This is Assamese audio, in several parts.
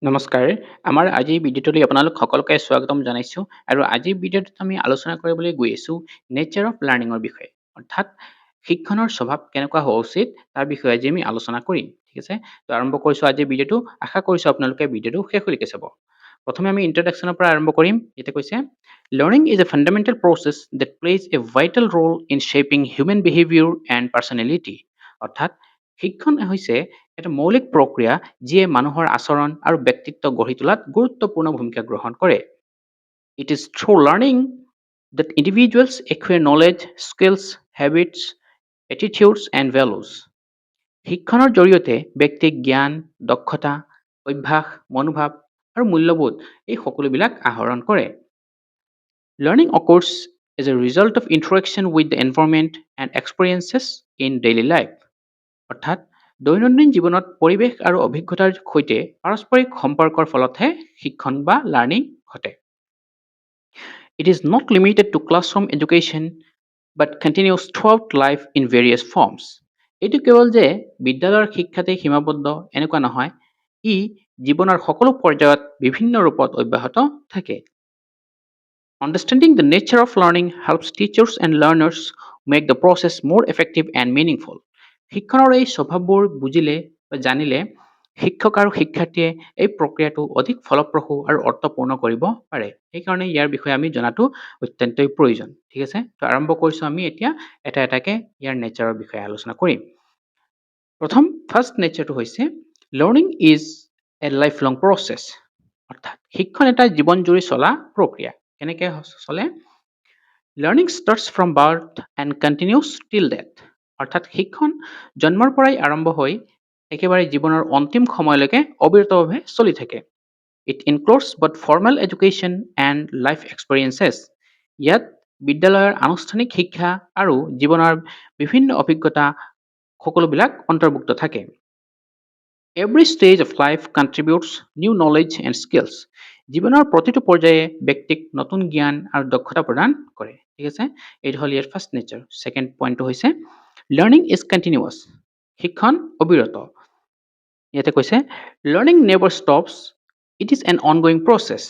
নমস্কাৰ। আমাৰ আজিৰ ভিডিঅ'টোলৈ আপোনালোক সকলোকে স্বাগতম জনাইছোঁ আৰু আজিৰ ভিডিঅ'টোত আমি আলোচনা কৰিবলৈ গৈ আছোঁ নেচাৰ অফ লাৰ্ণিঙৰ বিষয়ে। অৰ্থাৎ শিক্ষণৰ স্বভাৱ কেনেকুৱা হোৱা উচিত তাৰ বিষয়ে আজি আমি আলোচনা কৰিম। ঠিক আছে? তো আৰম্ভ কৰিছোঁ আজিৰ ভিডিঅ'টো। আশা কৰিছোঁ আপোনালোকে ভিডিঅ'টো শেষলৈকে চাব। প্ৰথমে আমি ইন্ট্ৰডাকশ্যনৰ পৰা আৰম্ভ কৰিম। ইয়াতে কৈছে learning is A fundamental process that plays a vital role in shaping human behavior and personality। অৰ্থাৎ শিক্ষণ হৈছে এটা মৌলিক প্ৰক্ৰিয়া যিয়ে মানুহৰ আচৰণ আৰু ব্যক্তিত্ব গঢ়ি তোলাত গুৰুত্বপূৰ্ণ ভূমিকা গ্ৰহণ কৰে। It is through learning that individuals acquire knowledge, skills, habits, attitudes and values। শিক্ষণৰ জৰিয়তে ব্যক্তিক জ্ঞান, দক্ষতা, অভ্যাস, মনোভাৱ আৰু মূল্যবোধ এই সকলোবিলাক আহৰণ কৰে। Learning occurs as a result of interaction with the environment and experiences in daily life। অৰ্থাৎ দৈনন্দিন জীৱনত পৰিৱেশ আৰু অভিজ্ঞতাৰ সৈতে পাৰস্পৰিক সম্পৰ্কৰ ফলতহে শিক্ষণ বা লাৰ্ণিং ঘটে। It is not limited to classroom education but continues throughout life in various forms। এইটো কেৱল যে বিদ্যালয়ৰ শিক্ষাতেই সীমাবদ্ধ এনেকুৱা নহয়, ই জীৱনৰ সকলো পৰ্যায়ত বিভিন্ন ৰূপত অব্যাহত থাকে। Understanding the nature of learning helps teachers and learners make the process more effective and meaningful। শিক্ষণৰ এই স্বভাৱবোৰ বুজিলে বা জানিলে শিক্ষক আৰু শিক্ষাৰ্থীয়ে এই প্ৰক্ৰিয়াটো অধিক ফলপ্ৰসূ আৰু অৰ্থপূৰ্ণ কৰিব পাৰে। সেইকাৰণে ইয়াৰ বিষয়ে আমি জনাটো অত্যন্তই প্ৰয়োজন। ঠিক আছে? তো আৰম্ভ কৰিছোঁ আমি এতিয়া এটা এটাকে ইয়াৰ নেচাৰৰ বিষয়ে আলোচনা কৰিম। প্ৰথম ফাৰ্ষ্ট নেচাৰটো হৈছে learning is A life long process. অৰ্থাৎ শিক্ষণ এটা জীৱনজুৰি চলা প্ৰক্ৰিয়া। কেনেকৈ চলে? Learning starts from birth and continuous টিল ডেথ। অৰ্থাৎ শিক্ষণ জন্মৰ পৰাই আৰম্ভ হৈ একেবাৰে জীৱনৰ অন্তিম সময়লৈকে অবিৰতভাৱে চলি থাকে। It includes both formal education and life experiences. ইয়াত বিদ্যালয়ৰ আনুষ্ঠানিক শিক্ষা আৰু জীৱনৰ বিভিন্ন অভিজ্ঞতা সকলোবিলাক অন্তৰ্ভুক্ত থাকে। Every stage of life contributes new knowledge and skills। জীৱনৰ প্ৰতিটো পৰ্যায়ে ব্যক্তিক নতুন জ্ঞান আৰু দক্ষতা প্ৰদান কৰে। ঠিক আছে? এইটো হ'ল ইয়াৰ ফাৰ্ষ্ট নেচাৰ। ছেকেণ্ড পইণ্টটো হৈছে লাৰ্ণিং ইজ কণ্টিনিউৱাছ। শিক্ষণ অবিৰত। ইয়াতে কৈছে learning never stops, it is an ongoing process.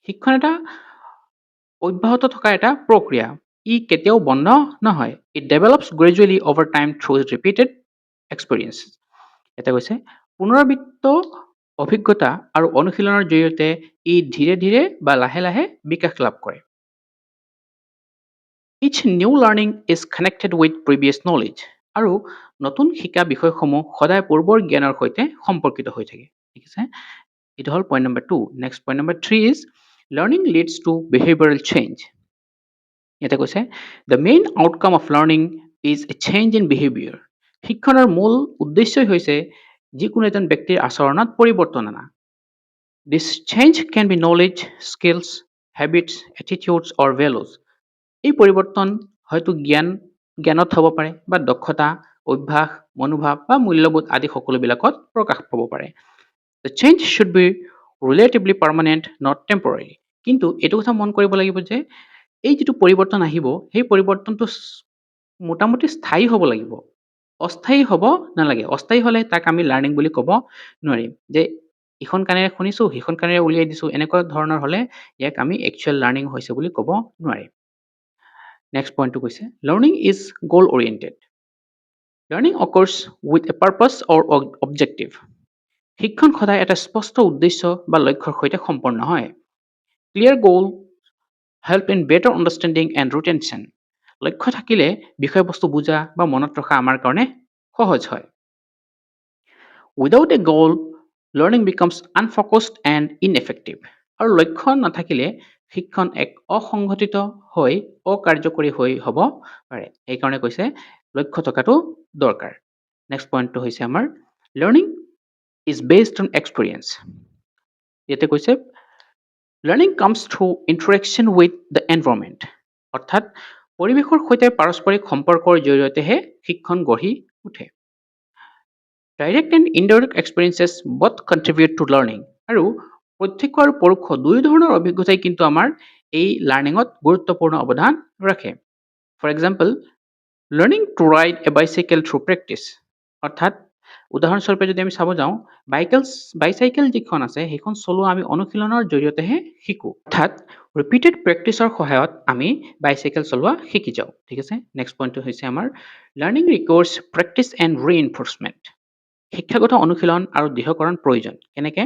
শিক্ষণ এটা অব্যাহত থকা এটা প্ৰক্ৰিয়া। ই কেতিয়াও বন্ধ নহয়। It develops gradually over time through repeated experience. ইয়াতে কৈছে পুনৰাবৃত্ত অভিজ্ঞতা আৰু অনুশীলনৰ জৰিয়তে ই ধীৰে ধীৰে বা লাহে লাহে বিকাশ লাভ কৰে। Each new learning is connected with previous knowledge। আৰু নতুন শিকা বিষয়সমূহ সদায় পূৰ্বৰ জ্ঞানৰ সৈতে সম্পৰ্কিত হৈ থাকে। ঠিক আছে? এইটো হ'ল point number 2। Next point number 3 is learning leads to behavioural change. ইয়াতে কৈছে the main outcome of learning is a change in behaviour. শিক্ষণৰ মূল উদ্দেশ্যই হৈছে যিকোনো এজন ব্যক্তিৰ আচৰণত পৰিৱৰ্তন অনা। This change can be knowledge, skills, habits, attitudes or values. এই পৰিৱৰ্তন হয়তো জ্ঞানত হ'ব পাৰে বা দক্ষতা, অভ্যাস, মনোভাৱ বা মূল্যবোধ আদি সকলোবিলাকত প্ৰকাশ পাব পাৰে। The change should be relatively permanent, not temporary. কিন্তু এইটো কথা মন কৰিব লাগিব যে এই যিটো পৰিৱৰ্তন আহিব সেই পৰিৱৰ্তনটো মোটামুটি স্থায়ী হ'ব লাগিব। অস্থায়ী হ'ব নালাগে। অস্থায়ী হ'লে তাক আমি লাৰ্ণিং বুলি ক'ব নোৱাৰিম। যে ইখন কাণেৰে শুনিছোঁ, সিখন কাণেৰে উলিয়াই দিছোঁ, এনেকুৱা ধৰণৰ হ'লে ইয়াক আমি একচুৱেল লাৰ্ণিং হৈছে বুলি ক'ব নোৱাৰিম। নেক্সট পইণ্টটো কৈছে learning is goal oriented. Learning occurs with a purpose or objective. শিক্ষণ সদায় এটা স্পষ্ট উদ্দেশ্য বা লক্ষ্যৰ সৈতে সম্পন্ন হয়। Clear goal help in better understanding and retention. লক্ষ্য থাকিলে বিষয়বস্তু বুজা বা মনত ৰখা আমাৰ কাৰণে সহজ হয়। উইদাউট এ গ'ল লাৰ্ণিং বিকামছ আনফ'কাছড এণ্ড ইনএফেক্টিভ। আৰু লক্ষ্য নাথাকিলে শিক্ষণ এক অসংগঠিত হৈ অকাৰ্যকৰী হৈ হ'ব পাৰে। সেইকাৰণে কৈছে লক্ষ্য থকাটো দৰকাৰ। নেক্সট পইণ্টটো হৈছে আমাৰ learning is based on experience. ইয়াতে কৈছে learning comes through interaction with the environment. অৰ্থাৎ পৰিৱেশৰ সৈতে পাৰস্পৰিক সম্পৰ্কৰ জৰিয়তেহে শিক্ষণ গঢ়ি উঠে। Direct and indirect experiences both contribute to learning. আৰু প্ৰত্যক্ষ আৰু পৰোক্ষ দুই ধৰণৰ অভিজ্ঞতাই কিন্তু আমাৰ এই লাৰ্ণিঙত গুৰুত্বপূৰ্ণ অৱদান ৰাখে। For example learning to ride a bicycle through practice. অৰ্থাৎ উদাহৰণস্বৰূপে যদি আমি চাব যাওঁ, বাইচাইকেল যিখন আছে সেইখন চলোৱা আমি অনুশীলনৰ জৰিয়তেহে শিকোঁ। অৰ্থাৎ ৰিপিটেড প্ৰেক্টিচৰ সহায়ত আমি বাইচাইকেল চলোৱা শিকি যাওঁ। ঠিক আছে, নেক্সট পইণ্টটো হৈছে আমাৰ learning requires practice and reinforcement. শিক্ষাগত অনুশীলন আৰু দৃঢ়কৰণ প্ৰয়োজন। কেনেকে?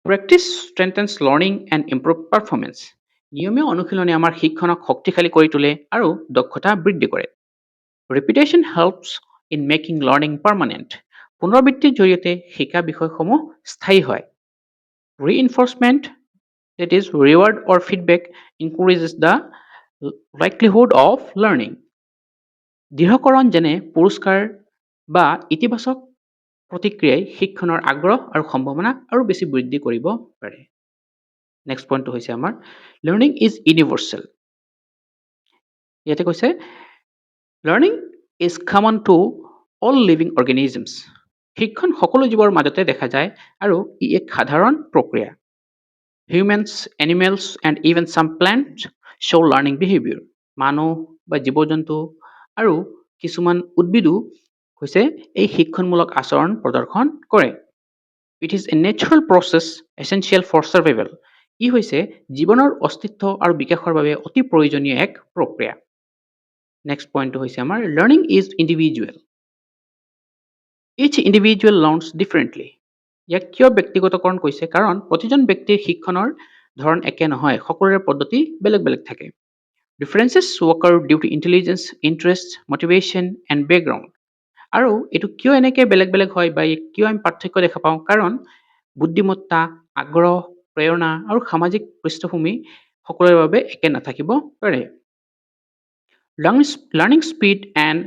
Practice strengthens learning and improve performance. নিয়মীয়া অনুশীলনে আমাৰ শিক্ষণক শক্তিশালী কৰি তোলে আৰু দক্ষতা বৃদ্ধি কৰে। Repetition helps in making learning permanent. পুনৰাবৃত্তিৰ জৰিয়তে শিকা বিষয়সমূহ স্থায়ী হয়। ৰিইনফোৰ্সমেণ্ট, that is reward or feedback, increases the likelihood of learning. দৃঢ়কৰণ যেনে পুৰস্কাৰ বা ইতিবাচক প্ৰতিক্ৰিয়াই শিক্ষণৰ আগ্ৰহ আৰু সম্ভাৱনা আৰু বেছি বৃদ্ধি কৰিব পাৰে। নেক্সট পইণ্টটো হৈছে আমাৰ লাৰ্ণিং ইজ ইউনিভাৰ্চেল। ইয়াতে কৈছে learning is common to all living organisms. শিক্ষণ সকলো জীৱৰ মাজতে দেখা যায় আৰু ই এক সাধাৰণ প্ৰক্ৰিয়া। Humans, animals, and even some plants show learning behavior. মানুহ বা জীৱ-জন্তু আৰু কিছুমান উদ্ভিদো হৈছে এই শিক্ষণমূলক আচৰণ প্ৰদৰ্শন কৰে। It is a natural process essential for survival. ই হৈছে জীৱনৰ অস্তিত্ব আৰু বিকাশৰ বাবে অতি প্ৰয়োজনীয় এক প্ৰক্ৰিয়া। নেক্সট পইণ্টটো হৈছে আমাৰ learning is individual. Each individual learns differently. ইয়াক কিয় ব্যক্তিগতকৰণ কৈছে? কাৰণ প্ৰতিজন ব্যক্তিৰ শিক্ষণৰ ধৰণ একে নহয়, সকলোৰে পদ্ধতি বেলেগ বেলেগ থাকে। Differences occur due to intelligence, interest, motivation and background. আৰু এইটো কিয় এনেকৈ বেলেগ বেলেগ হয় বা কিয় আমি পাৰ্থক্য দেখা পাওঁ? কাৰণ বুদ্ধিমত্তা, আগ্ৰহ, প্ৰেৰণা আৰু সামাজিক পৃষ্ঠভূমি সকলোৰে বাবে একে নাথাকিব পাৰে। Learning speed and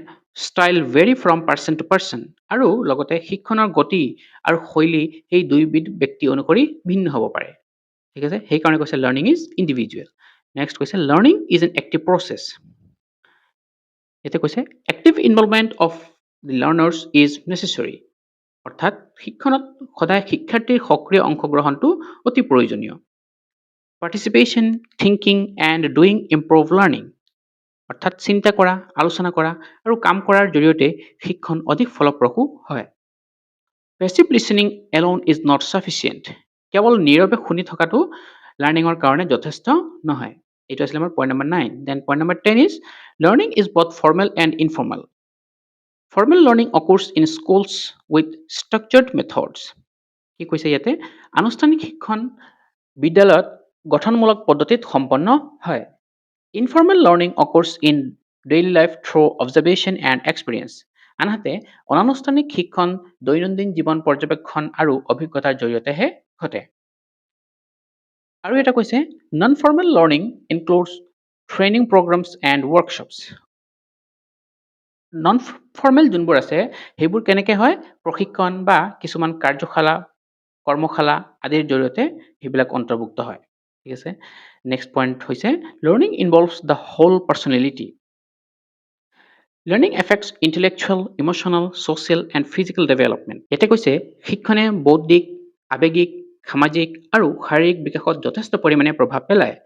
style vary from person to person. আৰু লগতে শিক্ষণৰ গতি আৰু শৈলী সেই দুইবিধ ব্যক্তি অনুসৰি ভিন্ন হ'ব পাৰে। ঠিক আছে, সেইকাৰণে কৈছে লাৰ্ণিং ইজ ইণ্ডিভিজুৱেল। নেক্সট কৈছে learning is an active process. ইয়াতে কৈছে active involvement of the learners is necessary. অৰ্থাৎ শিক্ষণত সদায় শিক্ষাৰ্থীৰ সক্ৰিয় অংশগ্ৰহণটো অতি প্ৰয়োজনীয়। Participation, thinking and doing improve learning. অৰ্থাৎ চিন্তা কৰা, আলোচনা কৰা আৰু কাম কৰাৰ জৰিয়তে শিক্ষণ অধিক ফলপ্ৰসূ হয়। Passive listening alone is not sufficient. কেৱল নীৰৱে শুনি থকাটো লাৰ্ণিঙৰ কাৰণে যথেষ্ট নহয়। এইটো আছিলে আমাৰ point number 9। Then point number 10 is learning is both formal and informal. Formal learning occurs in schools with structured methods. কি কৈছে ইয়াতে? আনুষ্ঠানিক শিক্ষণ বিদ্যালয়ত গঠনমূলক পদ্ধতিত সম্পন্ন হয়। Informal learning occurs in daily life through observation and experience. আনহাতে অনানুষ্ঠানিক শিক্ষণ দৈনন্দিন জীৱন পৰ্যবেক্ষণ আৰু অভিজ্ঞতাৰ জৰিয়তেহে ঘটে। আৰু এটা কৈছে non formal learning includes training programs and workshops. Non formal যোনবোৰ আছে সেইবোৰ কেনেকৈ হয়? প্ৰশিক্ষণ বা কিছুমান কাৰ্যশালা, কৰ্মশালা আদিৰ জৰিয়তে সেইবিলাক অন্তৰ্ভুক্ত হয়। ঠিক আছে, নেক্সট পইণ্ট হৈছে learning involves the whole personality. Learning affects intellectual, emotional, social and physical development. ইয়াতে কৈছে শিক্ষণে বৌদ্ধিক, আৱেগিক, সামাজিক আৰু শাৰীৰিক বিকাশত যথেষ্ট পৰিমাণে প্ৰভাৱ পেলায়।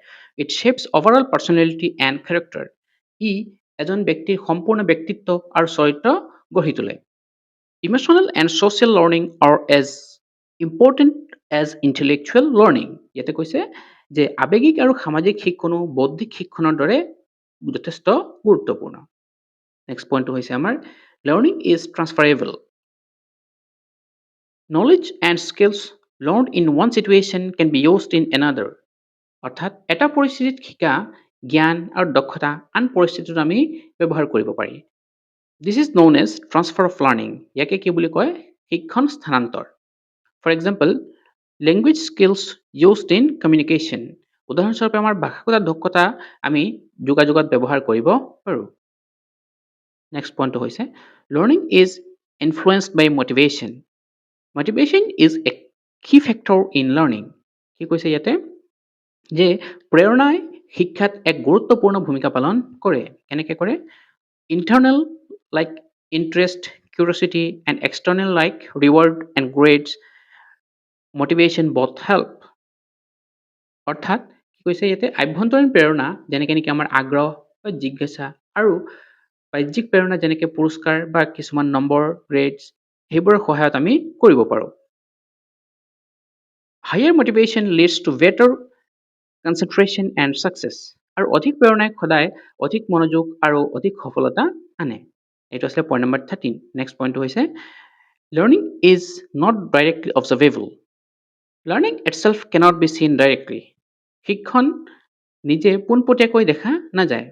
It shapes overall personality and character. ই এজন ব্যক্তিৰ সম্পূৰ্ণ ব্যক্তিত্ব আৰু চৰিত্ৰ গঢ়ি তোলে। Emotional and social learning are as important as intellectual learning. ইয়াতে কৈছে যে আৱেগিক আৰু সামাজিক শিক্ষণো বৌদ্ধিক শিক্ষণৰ দৰে যথেষ্ট গুৰুত্বপূৰ্ণ। নেক্সট পইণ্টটো হৈছে আমাৰ learning is transferable. Knowledge and skills learned in one situation can be used in another. অৰ্থাৎ এটা পৰিস্থিতিত শিকা জ্ঞান আৰু দক্ষতা আন পৰিস্থিতিত আমি ব্যৱহাৰ কৰিব পাৰি। This is known as transfer of learning. ইয়াকে কি বুলি কয়? শিক্ষণ স্থানান্তৰ। For example language skills used in communication. উদাহৰণস্বৰূপে আমাৰ ভাষাগত দক্ষতা আমি যোগাযোগত ব্যৱহাৰ কৰিব পাৰোঁ। নেক্সট পইণ্টটো হৈছে learning is influenced by motivation. Motivation is a key factor in learning. কি কৈছে ইয়াতে? যে প্ৰেৰণাই শিক্ষাত এক গুৰুত্বপূৰ্ণ ভূমিকা পালন কৰে। কেনেকৈ কৰে? Internal like interest, curiosity and external like reward and grades, motivation both help. অৰ্থাৎ কি কৈছে ইয়াতে? আভ্যন্তৰীণ প্ৰেৰণা যেনেকৈ নেকি আমাৰ আগ্ৰহ বা জিজ্ঞাসা আৰু বাহ্যিক প্ৰেৰণা যেনেকৈ পুৰস্কাৰ বা কিছুমান নম্বৰ, গ্ৰেডছ সেইবোৰৰ সহায়ত আমি কৰিব পাৰোঁ। Higher motivation leads to better concentration and success. আৰু অধিক প্ৰেৰণাই সদায় অধিক মনোযোগ আৰু অধিক সফলতা আনে। এইটো আছিলে পইণ্ট নম্বৰ 13। নেক্সট পইণ্টটো হৈছে learning is not directly observable. Learning itself cannot be seen directly. শিক্ষণ নিজে পোনপটীয়াকৈ দেখা নাযায়,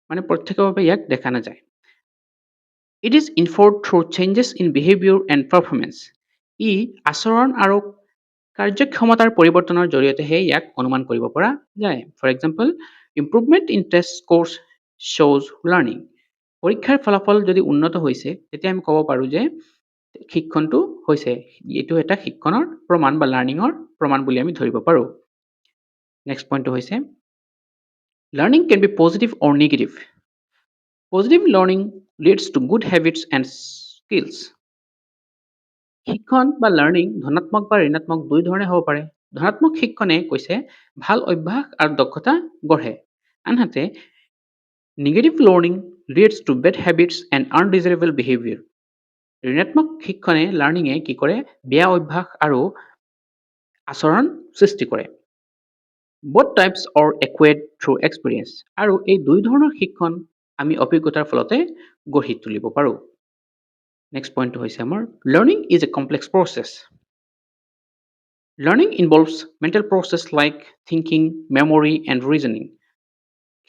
মানে প্ৰত্যক্ষভাৱে ইয়াক দেখা নাযায়। It is inferred through changes in behaviour and performance. ই আচৰণ আৰু কাৰ্যক্ষমতাৰ পৰিৱৰ্তনৰ জৰিয়তেহে ইয়াক অনুমান কৰিব পৰা যায়। For example, improvement in test scores শ্ব'জ লাৰ্ণিং। পৰীক্ষাৰ ফলাফল যদি উন্নত হৈছে তেতিয়া আমি ক'ব পাৰোঁ যে শিক্ষণটো হৈছে, এইটো এটা শিক্ষণৰ প্ৰমাণ বা লাৰ্ণিঙৰ প্ৰমাণ বুলি আমি ধৰিব পাৰোঁ। নেক্সট পইণ্টটো হৈছে learning can be positive or negative. Positive learning leads to good habits and skills. শিক্ষণ বা লাৰ্ণিং ধনাত্মক বা ঋণাত্মক দুই ধৰণে হ'ব পাৰে। ধনাত্মক শিক্ষণে কৈছে ভাল অভ্যাস আৰু দক্ষতা গঢ়ে, আনহাতে negative learning leads to bad habits and undesirable behaviour. ঋণাত্মক শিক্ষণে লাৰ্ণিঙে কি কৰে, বেয়া অভ্যাস আৰু আচৰণ সৃষ্টি কৰে। বোথ টাইপছ অৰ একুৱেড থ্ৰু এক্সপিৰিয়েঞ্চ। আৰু এই দুই ধৰণৰ শিক্ষণ আমি অভিজ্ঞতাৰ ফলতে গঢ়ি তুলিব পাৰোঁ। নেক্সট পইণ্টটো হৈছে আমাৰ learning is A complex process. Learning ইনভলভছ mental process like thinking, memory and reasoning.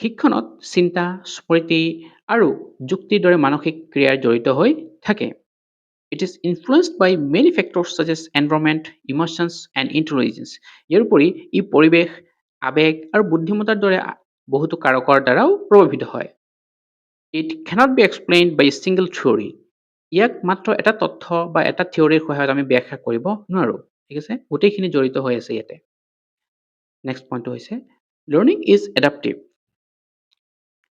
শিক্ষণত চিন্তা, স্মৃতি আৰু যুক্তিৰ দৰে মানসিক ক্ৰিয়াৰ জড়িত হৈ থাকে। It is influenced by many factors such as environment, emotions and intelligence. ইয়াৰ উপৰি ই পৰিৱেশ, আৱেগ আৰু বুদ্ধিমত্তাৰ দৰে বহুতো কাৰকৰ দ্বাৰাও প্ৰভাৱিত হয়। It cannot be explained by a single theory. ইয়াক মাত্ৰ এটা তথ্য বা এটা থিয়ৰীৰ সহায়ত আমি ব্যাখ্যা কৰিব নোৱাৰোঁ। ঠিক আছে, গোটেইখিনি জড়িত হৈ আছে ইয়াতে। নেক্সট পইণ্টটো হৈছে learning is adaptive.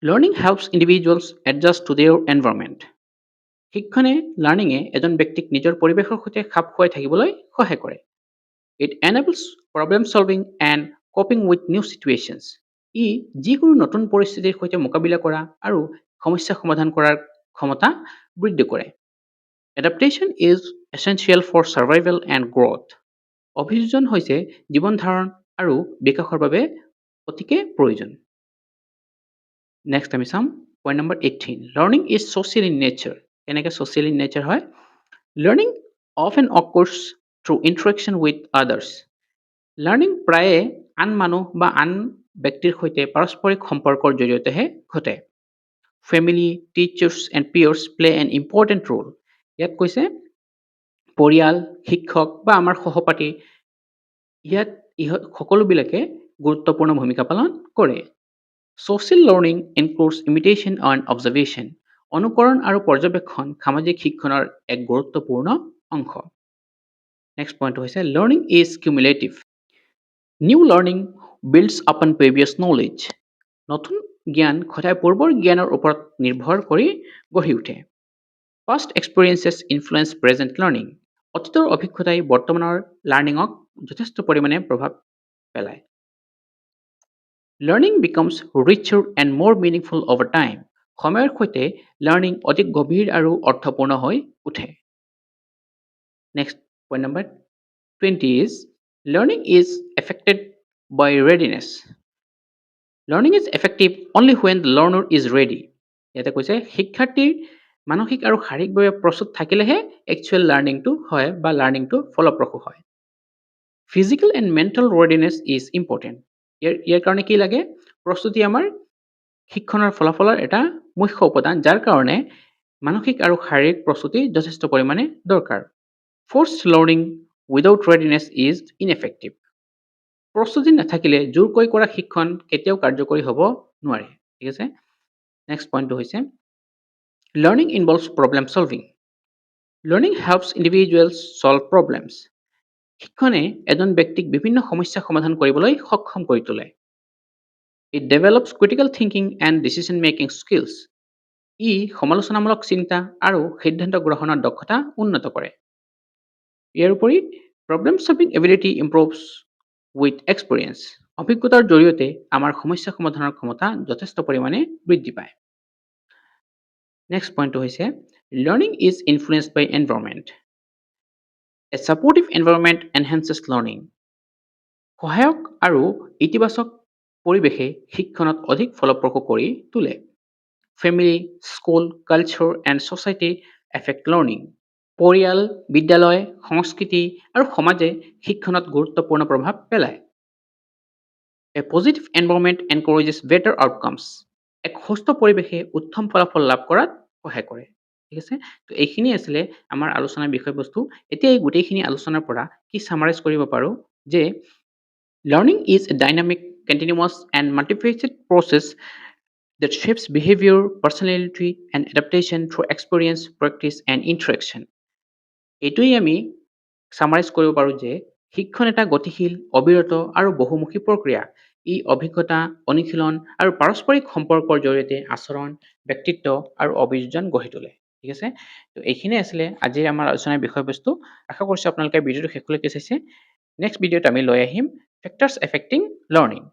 Learning helps individuals adjust to their environment. শিক্ষণে লাৰ্ণিঙে এজন ব্যক্তিক নিজৰ পৰিৱেশৰ সৈতে খাপ খুৱাই থাকিবলৈ সহায় কৰে। It enables problem solving and coping with new situations. ই যিকোনো নতুন পৰিস্থিতিৰ সৈতে মোকাবিলা কৰা আৰু সমস্যা সমাধান কৰাৰ ক্ষমতা বৃদ্ধি কৰে। Adaptation is essential for survival and growth. অভিযোজন হৈছে জীৱন ধাৰণ আৰু বিকাশৰ বাবে অতিকে প্ৰয়োজন। নেক্সট আমি চাম point number 18। Learning is social in nature. কেনেকৈ ছ'চিয়েল ইন নেচাৰ হয়? Learning often occurs through interaction with others. লাৰ্ণিং প্ৰায়ে আন মানুহ বা আন ব্যক্তিৰ সৈতে পাৰস্পৰিক সম্পৰ্কৰ জৰিয়তেহে ঘটে। Family, teachers and peers play an important role. ইয়াত কৈছে পৰিয়াল, শিক্ষক বা আমাৰ সহপাঠী, ইয়াত সকলোবিলাকে গুৰুত্বপূৰ্ণ ভূমিকা পালন কৰে। Social learning includes imitation and observation. অনুকৰণ আৰু পৰ্যবেক্ষণ সামাজিক শিক্ষণৰ এক গুৰুত্বপূৰ্ণ অংশ। নেক্সট পইণ্টটো হৈছে learning is cumulative. New learning builds upon previous knowledge. নতুন জ্ঞান সদায় পূৰ্বৰ জ্ঞানৰ ওপৰত নিৰ্ভৰ কৰি গঢ়ি উঠে। Past experiences influence present learning. অতীতৰ অভিজ্ঞতাই বৰ্তমানৰ লাৰ্ণিঙক যথেষ্ট পৰিমাণে প্ৰভাৱ পেলায়। Learning becomes richer and more meaningful over time. সময়ৰ সৈতে লাৰ্ণিং অধিক গভীৰ আৰু অৰ্থপূৰ্ণ হৈ উঠে। Next point number 20 is learning is affected by readiness. Learning is effective only when the learner is ready. ইয়াতে কৈছে শিক্ষাৰ্থীৰ মানসিক আৰু শাৰীৰিকভাৱে প্ৰস্তুত থাকিলেহে একচুৱেল লাৰ্ণিংটো হয় বা লাৰ্ণিংটো ফলপ্ৰসূ হয়। Physical and mental readiness is important. ইয়াৰ কাৰণে কি লাগে? প্ৰস্তুতি আমাৰ শিক্ষণৰ ফলাফলৰ এটা মুখ্য উপাদান, যাৰ কাৰণে মানসিক আৰু শাৰীৰিক প্ৰস্তুতি যথেষ্ট পৰিমাণে দৰকাৰ। Forced learning without readiness is ineffective. প্ৰস্তুতি নাথাকিলে জোৰকৈ কৰা শিক্ষণ কেতিয়াও কাৰ্যকৰী হ'ব নোৱাৰে। ঠিক আছে, নেক্সট পইণ্টটো হৈছে learning involves problem solving. Learning helps individuals solve problems. শিক্ষণে এজন ব্যক্তিক বিভিন্ন সমস্যা সমাধান কৰিবলৈ সক্ষম কৰি তোলে। It develops critical thinking and decision making skills. ই সমালোচনামূলক চিন্তা আৰু সিদ্ধান্ত গ্ৰহণৰ দক্ষতা উন্নত কৰে। ইয়াৰ উপৰি প্ৰব্লেম ছলভিং এবিলিটি ইম্প্ৰুভছ উইথ এক্সপিৰিয়েঞ্চ। অভিজ্ঞতাৰ জৰিয়তে আমাৰ সমস্যা সমাধানৰ ক্ষমতা যথেষ্ট পৰিমাণে বৃদ্ধি পায়। নেক্সট পইণ্টটো হৈছে learning is influenced by environment. A supportive environment enhances learning. সহায়ক আৰু ইতিবাচক পৰিৱেশে শিক্ষণত অধিক ফলপ্ৰসূ কৰি তোলে। Family, school, culture and society affect learning. পৰিয়াল, বিদ্যালয়, সংস্কৃতি আৰু সমাজে শিক্ষণত গুৰুত্বপূৰ্ণ প্ৰভাৱ পেলায়। A positive environment encourages better outcomes. এক সুস্থ পৰিৱেশে উত্তম ফলাফল লাভ কৰাত সহায় কৰে। ঠিক আছে, তো এইখিনি আছিলে আমাৰ আলোচনাৰ বিষয়বস্তু। এতিয়া এই গোটেইখিনি আলোচনাৰ পৰা কি সামাৰাইজ কৰিব পাৰোঁ যে learning is a dynamic, continuous and multifaceted process that shapes behavior, personality, and adaptation through experience, practice, and interaction. এইটোৱেই আমি সামাৰাইজ কৰিব পাৰোঁ যে শিক্ষণ এটা গতিশীল, অবিৰত আৰু বহুমুখী প্ৰক্ৰিয়া। ই অভিজ্ঞতা, অনুশীলন আৰু পাৰস্পৰিক সম্পৰ্কৰ জৰিয়তে আচৰণ, ব্যক্তিত্ব আৰু অভিযোজন গঢ়ি তোলে। ঠিক আছে, তো এইখিনিয়ে আছিলে আজিৰ আমাৰ আলোচনাৰ বিষয়বস্তু। আশা কৰিছোঁ আপোনালোকে ভিডিঅ'টো শেষলৈকে চাইছে। নেক্সট ভিডিঅ'ত আমি লৈ আহিম ফেক্টৰ্ছ এফেক্টিং লাৰ্ণিং।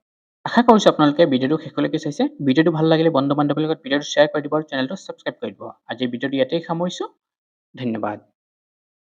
আশা কৰিছোঁ আপোনালোকে ভিডিঅ'টো শেষলৈকে চাইছে। ভিডিঅ'টো ভাল লাগিলে বন্ধু বান্ধৱীৰ লগত ভিডিঅ'টো শ্বেয়াৰ কৰি দিব আৰু চেনেলটো ছাবস্ক্ৰাইব কৰি দিব। আজিৰ ভিডিঅ'টো ইয়াতেই সামৰিছোঁ। ধন্যবাদ।